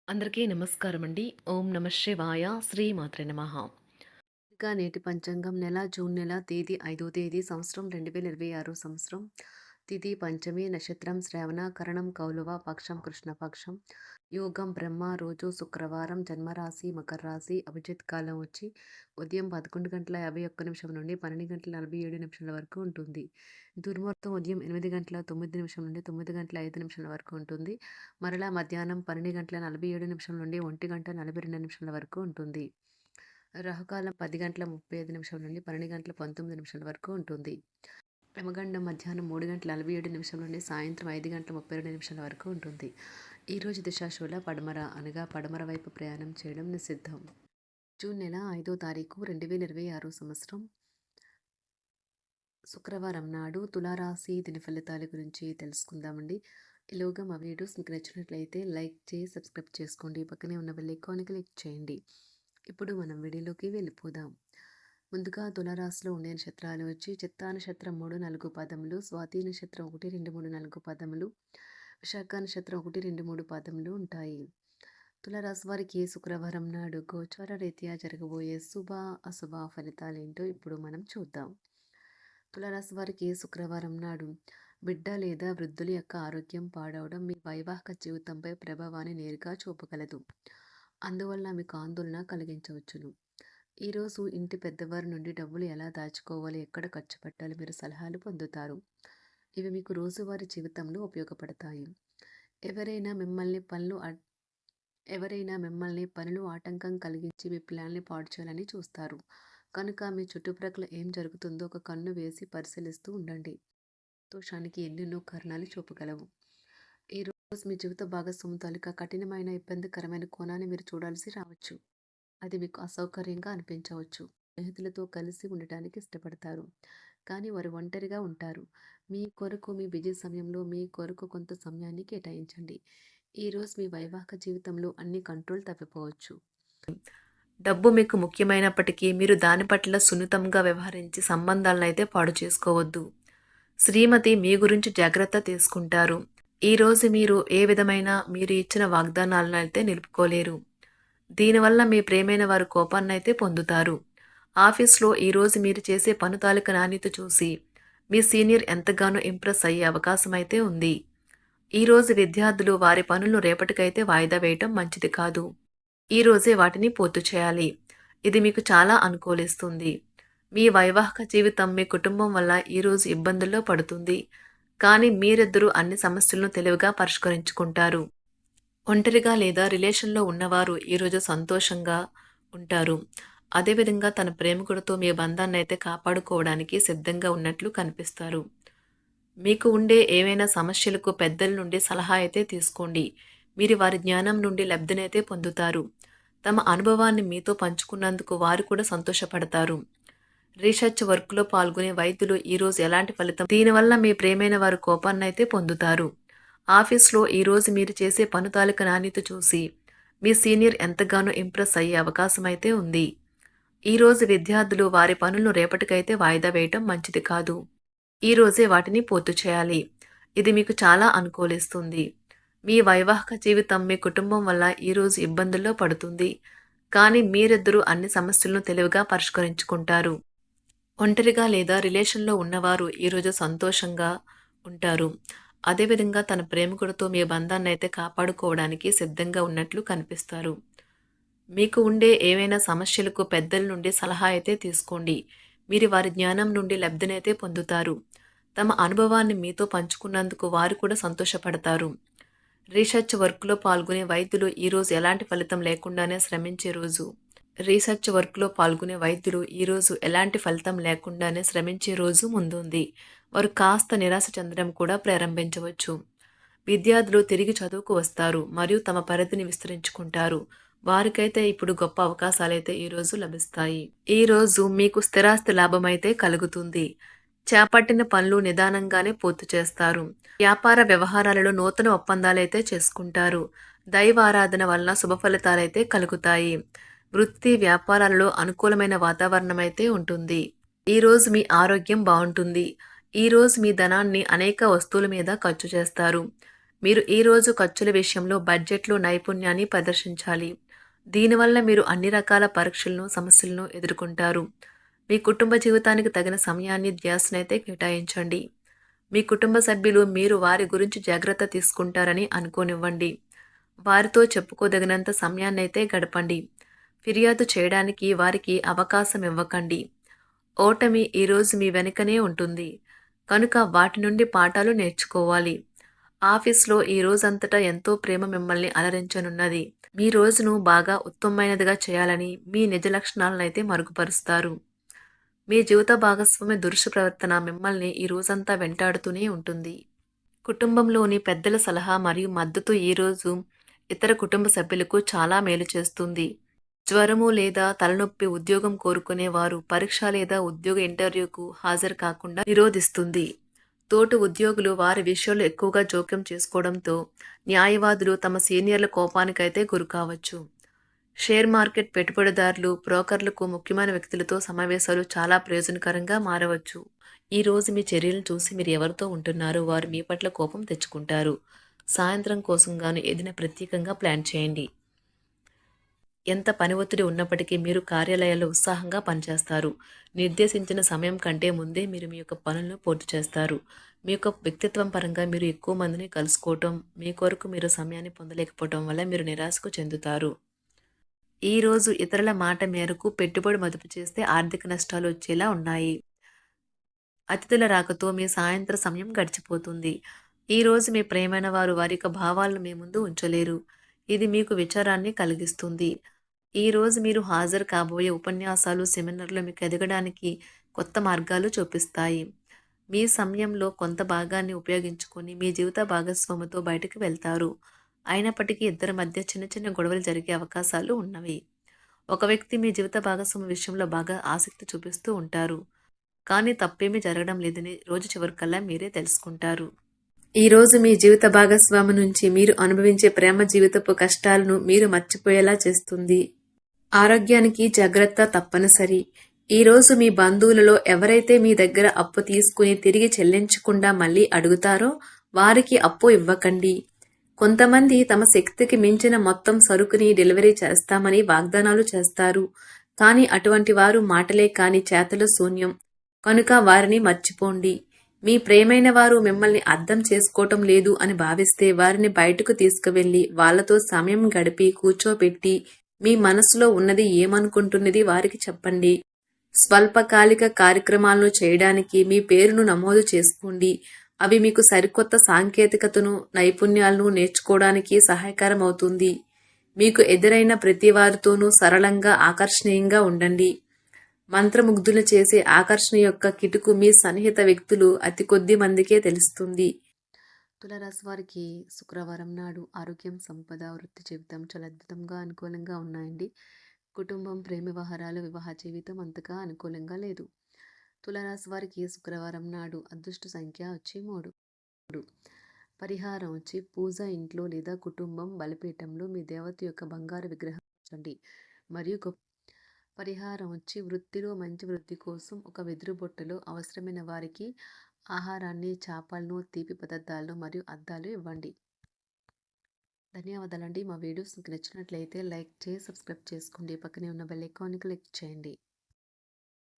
అందరికీ నమస్కారమండి. ఓం నమః శివాయ. శ్రీమాత్రే నమః. ఇక నేటి పంచాంగం నెల జూన్ నెల తేదీ 5వ తేదీ సంవత్సరం 2026 సంవత్సరం. తిథి పంచమి, నక్షత్రం శ్రవణ, కరణం కౌలవ, పక్షం కృష్ణపక్షం, యోగం బ్రహ్మ, రోజు శుక్రవారం, జన్మరాశి మకర రాశి, అభిజిత్ కాలం వచ్చి ఉదయం 11:51 నుండి 12:47 వరకు ఉంటుంది. దుర్ముహూర్తం ఉదయం 8:09 నుండి 9:05 వరకు ఉంటుంది. మరలా మధ్యాహ్నం 12:47 నుండి 1:42 వరకు ఉంటుంది. రాహుకాలం 10:35 నుండి 12:19 వరకు ఉంటుంది. యమగండం మధ్యాహ్నం 3:47 నుండి సాయంత్రం 5:32 వరకు ఉంటుంది. ఈరోజు దిశాశూల పడమర అనగా పడమర వైపు ప్రయాణం చేయడం నిషిద్ధం. జూన్ నెల 5వ తారీఖు 2026 సంవత్సరం శుక్రవారం నాడు తులారాశి దిన ఫలితాల గురించి తెలుసుకుందామండి. ఈలోగా మా వీడియోస్ మీకు నచ్చినట్లయితే లైక్ చేసి సబ్స్క్రైబ్ చేసుకోండి. పక్కనే ఉన్న బెల్ ఐకాన్ని క్లిక్ చేయండి. ఇప్పుడు మనం వీడియోలోకి వెళ్ళిపోదాం. ముందుగా తులారాశిలో ఉండే నక్షత్రాలు వచ్చి చిత్తా నక్షత్రం 3, 4 పదములు, స్వాతి నక్షత్రం 1, 2, 3, 4 పదములు, విశాఖ నక్షత్రం 1, 2, 3 పదములు ఉంటాయి. తులారాశి వారికి శుక్రవారం నాడు గోచార రీత్యా జరగబోయే శుభ అశుభ ఫలితాలు ఏంటో ఇప్పుడు మనం చూద్దాం. తులారాశి వారికి శుక్రవారం నాడు బిడ్డ లేదా వృద్ధుల యొక్క ఆరోగ్యం పాడవడం మీ వైవాహిక జీవితంపై ప్రభావాన్ని నేరుగా చూపగలదు. అందువల్ల మీకు ఆందోళన కలిగించవచ్చును. ఈరోజు ఇంటి పెద్దవారి నుండి డబ్బులు ఎలా దాచుకోవాలి, ఎక్కడ ఖర్చు పెట్టాలి మీరు సలహాలు పొందుతారు. ఇవి మీకు రోజువారీ జీవితంలో ఉపయోగపడతాయి. ఎవరైనా మిమ్మల్ని పనులు ఆటంకం కలిగించి మీ ప్లాన్ని పాడు చేయాలని చూస్తారు. కనుక మీ చుట్టుప్రక్కల ఏం జరుగుతుందో ఒక కన్ను వేసి పరిశీలిస్తూ ఉండండి. దోషానికి ఎన్నెన్నో కారణాలు చూపగలవు. ఈరోజు మీ జీవిత భాగస్వామి తాలూకా కఠినమైన ఇబ్బందికరమైన కోణాన్ని మీరు చూడాల్సి రావచ్చు. అది మీకు అసౌకర్యంగా అనిపించవచ్చు. స్నేహితులతో కలిసి ఉండటానికి ఇష్టపడతారు, కానీ వారు ఒంటరిగా ఉంటారు. మీ కొరకు మీ బిజీ సమయంలో మీ కొరకు కొంత సమయాన్ని కేటాయించండి. ఈరోజు మీ వైవాహిక జీవితంలో అన్ని కంట్రోల్ తప్పిపోవచ్చు. డబ్బు మీకు ముఖ్యమైనప్పటికీ మీరు దాని పట్ల సున్నితంగా వ్యవహరించి సంబంధాలను అయితే పాడు చేసుకోవద్దు. శ్రీమతి మీ గురించి జాగ్రత్త తీసుకుంటారు. ఈరోజు మీరు ఇచ్చిన వాగ్దానాలను అయితే నిలుపుకోలేరు. దీనివల్ల మీ ప్రేమైన వారు కోపాన్నైతే పొందుతారు. ఆఫీస్లో ఈరోజు మీరు చేసే పను తాలూకా నాణ్యత చూసి మీ సీనియర్ ఎంతగానో ఇంప్రెస్ అయ్యే అవకాశం అయితే ఉంది. ఈరోజు విద్యార్థులు వారి పనులను రేపటికైతే వాయిదా వేయటం మంచిది కాదు. ఈరోజే వాటిని పూర్తి చేయాలి. ఇది మీకు చాలా అనుకూలిస్తుంది. మీ వైవాహిక జీవితం మీ కుటుంబం వల్ల ఈరోజు ఇబ్బందుల్లో పడుతుంది, కానీ మీరిద్దరూ అన్ని సమస్యలను తెలివిగా పరిష్కరించుకుంటారు. ఒంటరిగా లేదా రిలేషన్లో ఉన్నవారు ఈరోజు సంతోషంగా ఉంటారు. అదేవిధంగా తన ప్రేమికుడితో మీ బంధాన్ని అయితే కాపాడుకోవడానికి సిద్ధంగా ఉన్నట్లు కనిపిస్తారు. మీకు ఉండే ఏవైనా సమస్యలకు పెద్దల నుండి సలహా అయితే తీసుకోండి. మీరు వారి జ్ఞానం నుండి లబ్ధినైతే పొందుతారు. తమ అనుభవాన్ని మీతో పంచుకున్నందుకు వారు కూడా సంతోషపడతారు. రీసెర్చ్ వర్క్లో పాల్గొనే వైద్యులు ఈరోజు ఎలాంటి ఫలితం, దీనివల్ల మీ ప్రేమైన వారు కోపాన్నైతే పొందుతారు. ఆఫీస్లో ఈరోజు మీరు చేసే పను తాలూకా నాణ్యత చూసి మీ సీనియర్ ఎంతగానో ఇంప్రెస్ అయ్యే అవకాశం అయితే ఉంది. ఈరోజు విద్యార్థులు వారి పనులను రేపటికైతే వాయిదా వేయటం మంచిది కాదు. ఈరోజే వాటిని పూర్తి చేయాలి. ఇది మీకు చాలా అనుకూలిస్తుంది. మీ వైవాహిక జీవితం మీ కుటుంబం వల్ల ఈరోజు ఇబ్బందుల్లో పడుతుంది, కానీ మీరిద్దరూ అన్ని సమస్యలను తెలివిగా పరిష్కరించుకుంటారు. ఒంటరిగా లేదా రిలేషన్లో ఉన్నవారు ఈరోజు సంతోషంగా ఉంటారు. అదేవిధంగా తన ప్రేమికుడితో మీ బంధాన్ని అయితే కాపాడుకోవడానికి సిద్ధంగా ఉన్నట్లు కనిపిస్తారు. మీకు ఉండే ఏవైనా సమస్యలకు పెద్దల నుండి సలహా అయితే తీసుకోండి. మీరు వారి జ్ఞానం నుండి లబ్ధినైతే పొందుతారు. తమ అనుభవాన్ని మీతో పంచుకున్నందుకు వారు కూడా సంతోషపడతారు. రీసెర్చ్ వర్క్లో పాల్గొనే వైద్యులు ఈరోజు ఎలాంటి ఫలితం లేకుండానే శ్రమించే రోజు. ఎలాంటి ఫలితం లేకుండానే శ్రమించే రోజు ముందుంది. వారు కాస్త నిరాశ చెందడం కూడా ప్రారంభించవచ్చు. విద్యార్థులు తిరిగి చదువుకు వస్తారు మరియు తమ పరిధిని విస్తరించుకుంటారు. వారికైతే ఇప్పుడు గొప్ప అవకాశాలైతే ఈరోజు లభిస్తాయి. ఈరోజు మీకు స్థిరాస్తి లాభం అయితే కలుగుతుంది. చేపట్టిన పనులు నిదానంగానే పూర్తి చేస్తారు. వ్యాపార వ్యవహారాలలో నూతన ఒప్పందాలైతే చేసుకుంటారు. దైవారాధన వలన శుభ ఫలితాలైతే కలుగుతాయి. వృత్తి వ్యాపారాలలో అనుకూలమైన వాతావరణం అయితే ఉంటుంది. ఈరోజు మీ ఆరోగ్యం బాగుంటుంది. ఈరోజు మీ ధనాన్ని అనేక వస్తువుల మీద ఖర్చు చేస్తారు. మీరు ఈరోజు ఖర్చుల విషయంలో బడ్జెట్లో నైపుణ్యాన్ని ప్రదర్శించాలి. దీనివల్ల మీరు అన్ని రకాల పరీక్షలను, సమస్యలను ఎదుర్కొంటారు. మీ కుటుంబ జీవితానికి తగిన సమయాన్ని, ధ్యాసనైతే కేటాయించండి. మీ కుటుంబ సభ్యులు మీరు వారి గురించి జాగ్రత్త తీసుకుంటారని అనుకోనివ్వండి. వారితో చెప్పుకోదగినంత సమయాన్నైతే గడపండి. ఫిర్యాదు చేయడానికి వారికి అవకాశం ఇవ్వకండి. ఓటమి ఈరోజు మీ వెనుకనే ఉంటుంది. కనుక వాటి నుండి పాఠాలు నేర్చుకోవాలి. ఆఫీస్‌లో ఈ రోజంతటా ఎంతో ప్రేమ మిమ్మల్ని అలరించనున్నది. మీ రోజును బాగా ఉత్తమమైనదిగా చేయాలని మీ నిజ లక్షణాలనైతే మరుగుపరుస్తారు. మీ జీవిత భాగస్వామి దురుసు ప్రవర్తన మిమ్మల్ని ఈ రోజంతా వెంటాడుతూనే ఉంటుంది. కుటుంబంలోని పెద్దల సలహా మరియు మద్దతు ఈరోజు ఇతర కుటుంబ సభ్యులకు చాలా మేలు చేస్తుంది. జ్వరము లేదా తలనొప్పి ఉద్యోగం కోరుకునే వారు పరీక్ష లేదా ఉద్యోగ ఇంటర్వ్యూకు హాజరు కాకుండా నిరోధిస్తుంది. తోటి ఉద్యోగులు వారి విషయాల్లో ఎక్కువగా జోక్యం చేసుకోవడంతో న్యాయవాదులు తమ సీనియర్ల కోపానికైతే గురికావచ్చు. షేర్ మార్కెట్ పెట్టుబడిదారులు, బ్రోకర్లకు ముఖ్యమైన వ్యక్తులతో సమావేశాలు చాలా ప్రయోజనకరంగా మారవచ్చు. ఈ రోజు మీ చర్యలను చూసి మీరు ఎవరితో ఉంటున్నారో వారు మీ పట్ల కోపం తెచ్చుకుంటారు. సాయంత్రం కోసం గాను ఏదైనా ప్రత్యేకంగా ప్లాన్ చేయండి. ఎంత పని ఒత్తిడి ఉన్నప్పటికీ మీరు కార్యాలయాల్లో ఉత్సాహంగా పనిచేస్తారు. నిర్దేశించిన సమయం కంటే ముందే మీరు మీ యొక్క పనులను పూర్తి చేస్తారు. మీ యొక్క వ్యక్తిత్వం పరంగా మీరు ఎక్కువ మందిని కలుసుకోవటం, మీ కొరకు మీరు సమయాన్ని పొందలేకపోవటం వల్ల మీరు నిరాశకు చెందుతారు. ఈరోజు ఇతరుల మాట మేరకు పెట్టుబడి మదుపు చేస్తే ఆర్థిక నష్టాలు వచ్చేలా ఉన్నాయి. అతిథుల రాకతో మీ సాయంత్ర సమయం గడిచిపోతుంది. ఈరోజు మీ ప్రియమైన వారు వారి యొక్క భావాలను మీ ముందు ఉంచలేరు. ఇది మీకు విచారాన్ని కలిగిస్తుంది. ఈరోజు మీరు హాజరు కాబోయే ఉపన్యాసాలు, సెమినార్లు మీకు ఎదగడానికి కొత్త మార్గాలు చూపిస్తాయి. మీ సమయంలో కొంత భాగాన్ని ఉపయోగించుకొని మీ జీవిత భాగస్వామితో బయటకు వెళ్తారు. అయినప్పటికీ ఇద్దరి మధ్య చిన్న చిన్న గొడవలు జరిగే అవకాశాలు ఉన్నవి. ఒక వ్యక్తి మీ జీవిత భాగస్వామి విషయంలో బాగా ఆసక్తి చూపిస్తూ ఉంటారు. కానీ తప్పేమీ జరగడం లేదని రోజు చివరికల్లా మీరే తెలుసుకుంటారు. ఈరోజు మీ జీవిత భాగస్వామి నుంచి మీరు అనుభవించే ప్రేమ జీవితపు కష్టాలను మీరు మర్చిపోయేలా చేస్తుంది. ఆరోగ్యానికి జాగ్రత్త తప్పనిసరి. ఈరోజు మీ బంధువులలో ఎవరైతే మీ దగ్గర అప్పు తీసుకుని తిరిగి చెల్లించకుండా మళ్ళీ అడుగుతారో వారికి అప్పు ఇవ్వకండి. కొంతమంది తమ శక్తికి మించిన మొత్తం సరుకుని డెలివరీ చేస్తామని వాగ్దానాలు చేస్తారు. కానీ అటువంటి వారు మాటలే కాని చేతలు శూన్యం. కనుక వారిని మర్చిపోండి. మీ ప్రియమైన వారు మిమ్మల్ని అర్థం చేసుకోవటం లేదు అని భావిస్తే వారిని బయటకు తీసుకువెళ్ళి వాళ్లతో సమయం గడిపి కూర్చోబెట్టి మీ మనసులో ఉన్నది ఏమనుకుంటున్నది వారికి చెప్పండి. స్వల్పకాలిక కార్యక్రమాలను చేయడానికి మీ పేరును నమోదు చేసుకోండి. అవి మీకు సరికొత్త సాంకేతికతను, నైపుణ్యాలను నేర్చుకోవడానికి సహాయకరం అవుతుంది. మీకు ఎదురైన ప్రతి వారితోనూ సరళంగా, ఆకర్షణీయంగా ఉండండి. మంత్రముగ్ధులు చేసే ఆకర్షణ యొక్క కిటుకు మీ సన్నిహిత వ్యక్తులు అతి కొద్ది మందికే తెలుస్తుంది. తులారాశి వారికి శుక్రవారం నాడు ఆరోగ్యం, సంపద, వృత్తి జీవితం చాలా అద్భుతంగా అనుకూలంగా ఉన్నాయండి. కుటుంబం, ప్రేమ వ్యవహారాలు, వివాహ జీవితం అంతగా అనుకూలంగా లేదు. తులారాశి వారికి శుక్రవారం నాడు అదృష్ట సంఖ్య వచ్చి 3. పరిహారం వచ్చి పూజ ఇంట్లో లేదా కుటుంబం బలిపీఠంలో మీ దేవత యొక్క బంగారు విగ్రహం ఉంచండి. మరియు పరిహారం వచ్చి వృత్తిలో మంచి వృద్ధి కోసం ఒక వెదురు బొట్టలో అవసరమైన వారికి ఆహారాన్ని, చేపలను, తీపి పదార్థాలను మరియు అద్దాలు ఇవ్వండి. ధన్యవాదాలండి. మా వీడియోస్ మీకు నచ్చినట్లయితే లైక్ చేసి సబ్స్క్రైబ్ చేసుకోండి. పక్కనే ఉన్న బెల్ ఐకాన్ని క్లిక్ చేయండి.